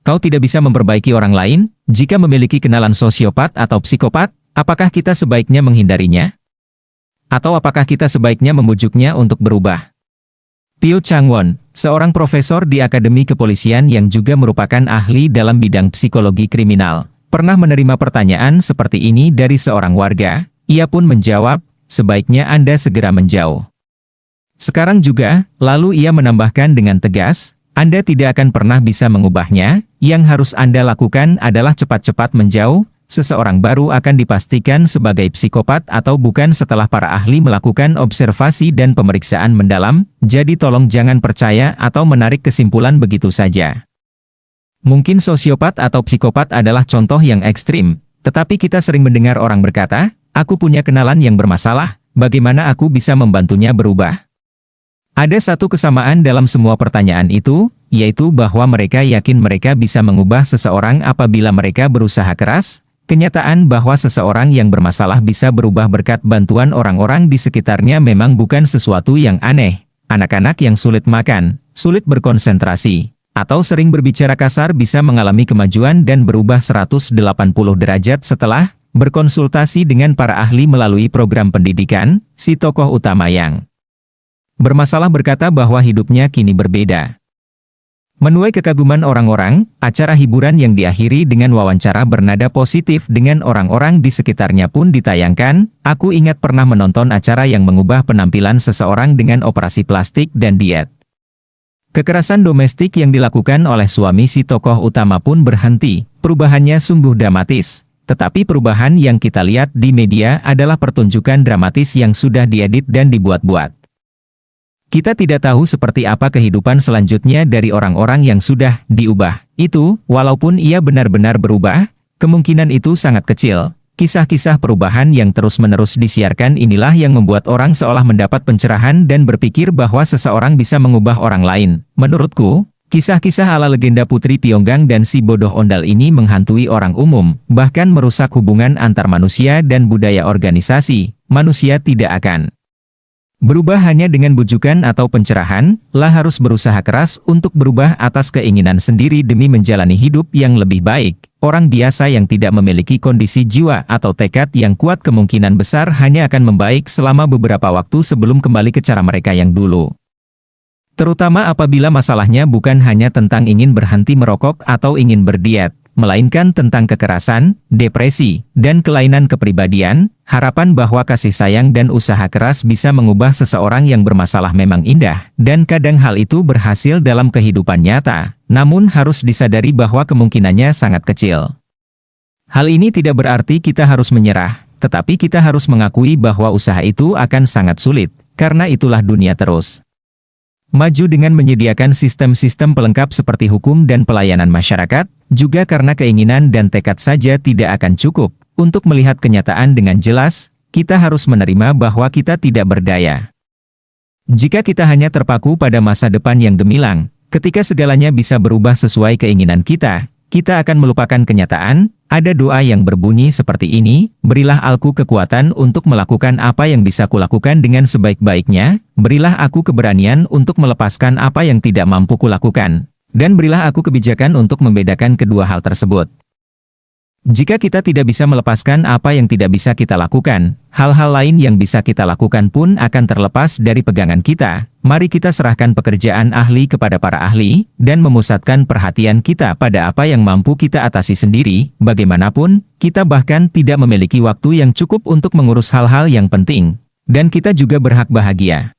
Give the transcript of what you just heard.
Kau tidak bisa memperbaiki orang lain, jika memiliki kenalan sosiopat atau psikopat, apakah kita sebaiknya menghindarinya? Atau apakah kita sebaiknya memujuknya untuk berubah? Pio Changwon, seorang profesor di Akademi Kepolisian yang juga merupakan ahli dalam bidang psikologi kriminal, pernah menerima pertanyaan seperti ini dari seorang warga. Ia pun menjawab, sebaiknya Anda segera menjauh. Sekarang juga, lalu ia menambahkan dengan tegas, Anda tidak akan pernah bisa mengubahnya, yang harus Anda lakukan adalah cepat-cepat menjauh. Seseorang baru akan dipastikan sebagai psikopat atau bukan setelah para ahli melakukan observasi dan pemeriksaan mendalam, jadi tolong jangan percaya atau menarik kesimpulan begitu saja. Mungkin sosiopat atau psikopat adalah contoh yang ekstrim, tetapi kita sering mendengar orang berkata, aku punya kenalan yang bermasalah, bagaimana aku bisa membantunya berubah? Ada satu kesamaan dalam semua pertanyaan itu, yaitu bahwa mereka yakin mereka bisa mengubah seseorang apabila mereka berusaha keras. Kenyataan bahwa seseorang yang bermasalah bisa berubah berkat bantuan orang-orang di sekitarnya memang bukan sesuatu yang aneh. Anak-anak yang sulit makan, sulit berkonsentrasi, atau sering berbicara kasar bisa mengalami kemajuan dan berubah 180 derajat setelah berkonsultasi dengan para ahli melalui program pendidikan. Si tokoh utama yang bermasalah berkata bahwa hidupnya kini berbeda. Menuai kekaguman orang-orang, acara hiburan yang diakhiri dengan wawancara bernada positif dengan orang-orang di sekitarnya pun ditayangkan. Aku ingat pernah menonton acara yang mengubah penampilan seseorang dengan operasi plastik dan diet. Kekerasan domestik yang dilakukan oleh suami si tokoh utama pun berhenti. Perubahannya sungguh dramatis. Tetapi perubahan yang kita lihat di media adalah pertunjukan dramatis yang sudah diedit dan dibuat-buat. Kita tidak tahu seperti apa kehidupan selanjutnya dari orang-orang yang sudah diubah. Itu, walaupun ia benar-benar berubah, kemungkinan itu sangat kecil. Kisah-kisah perubahan yang terus-menerus disiarkan inilah yang membuat orang seolah mendapat pencerahan dan berpikir bahwa seseorang bisa mengubah orang lain. Menurutku, kisah-kisah ala legenda Putri Pyonggang dan si bodoh ondal ini menghantui orang umum, bahkan merusak hubungan antar manusia dan budaya organisasi. Manusia tidak akan berubah hanya dengan bujukan atau pencerahan, harus berusaha keras untuk berubah atas keinginan sendiri demi menjalani hidup yang lebih baik. Orang biasa yang tidak memiliki kondisi jiwa atau tekad yang kuat kemungkinan besar hanya akan membaik selama beberapa waktu sebelum kembali ke cara mereka yang dulu. Terutama apabila masalahnya bukan hanya tentang ingin berhenti merokok atau ingin berdiet, melainkan tentang kekerasan, depresi, dan kelainan kepribadian. Harapan bahwa kasih sayang dan usaha keras bisa mengubah seseorang yang bermasalah memang indah, dan kadang hal itu berhasil dalam kehidupan nyata, namun harus disadari bahwa kemungkinannya sangat kecil. Hal ini tidak berarti kita harus menyerah, tetapi kita harus mengakui bahwa usaha itu akan sangat sulit, karena itulah dunia terus maju dengan menyediakan sistem-sistem pelengkap seperti hukum dan pelayanan masyarakat, juga karena keinginan dan tekad saja tidak akan cukup. Untuk melihat kenyataan dengan jelas, kita harus menerima bahwa kita tidak berdaya. Jika kita hanya terpaku pada masa depan yang gemilang, ketika segalanya bisa berubah sesuai keinginan kita, kita akan melupakan kenyataan. Ada doa yang berbunyi seperti ini, berilah aku kekuatan untuk melakukan apa yang bisa kulakukan dengan sebaik-baiknya, berilah aku keberanian untuk melepaskan apa yang tidak mampu kulakukan, dan berilah aku kebijakan untuk membedakan kedua hal tersebut. Jika kita tidak bisa melepaskan apa yang tidak bisa kita lakukan, hal-hal lain yang bisa kita lakukan pun akan terlepas dari pegangan kita. Mari kita serahkan pekerjaan ahli kepada para ahli, dan memusatkan perhatian kita pada apa yang mampu kita atasi sendiri. Bagaimanapun, kita bahkan tidak memiliki waktu yang cukup untuk mengurus hal-hal yang penting. Dan kita juga berhak bahagia.